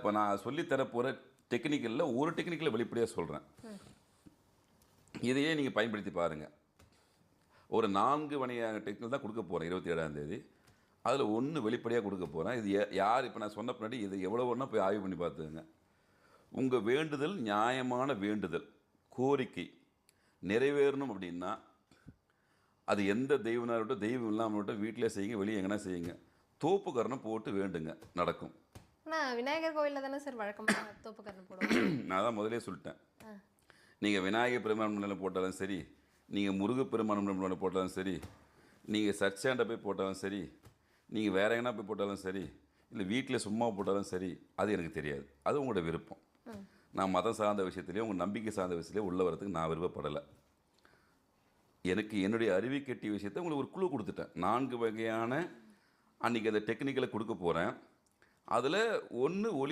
இப்போ நான் சொல்லித்தர போகிற டெக்னிக்கலில் ஒரு டெக்னிக்கலை வெளிப்படையாக சொல்கிறேன். இதையே நீங்கள் பயன்படுத்தி பாருங்கள். ஒரு 4 வகையான டெக்னிக்கல் தான் கொடுக்க போகிறேன் 27ஆம் தேதி. அதில் 1 வெளிப்படையாக கொடுக்க போகிறேன். இது யார் இப்போ நான் சொன்ன பின்னாடி இது எவ்வளோ ஒன்றா போய் ஆய்வு பண்ணி பார்த்துங்க. உங்கள் வேண்டுதல் நியாயமான வேண்டுதல், கோரிக்கை நிறைவேறணும் அப்படின்னா அது எந்த தெய்வனாகட்டும் தெய்வம் இல்லாமட்டும் வீட்டிலே செய்யுங்க, வெளியே எங்கன்னா செய்யுங்க. தோப்புக்கரணம் போட்டு வேண்டுங்க, நடக்கும். ஆனால் விநாயகர் கோவிலில் தானே சார் வழக்கமாக தோப்புக்கரணம் போடுவோம். நான் தான் முதலே சொல்லிட்டேன். நீங்கள் விநாயகர் பெருமாள் போட்டாலும் சரி, நீங்கள் முருகப்பெருமான் போட்டாலும் சரி, நீங்கள் சர்ச்சாண்ட போய் போட்டாலும் சரி, நீங்கள் வேற எங்கன்னா போய் போட்டாலும் சரி, இல்லை வீட்டில் சும்மா போட்டாலும் சரி, அது எனக்கு தெரியாது. அது உங்களோட விருப்பம். நான் மதம் சார்ந்த விஷயத்துலேயும் உங்கள் நம்பிக்கை சார்ந்த விஷயத்துலேயும் உள்ள வரதுக்கு நான் விருப்பப்படலை. எனக்கு என்னுடைய அறிவை கட்டிய விஷயத்தை உங்களுக்கு ஒரு குழு கொடுத்துட்டேன். 4 வகையான அன்றைக்கி அந்த டெக்னிக்கலை கொடுக்க போகிறேன். அதில் 1 ஒளி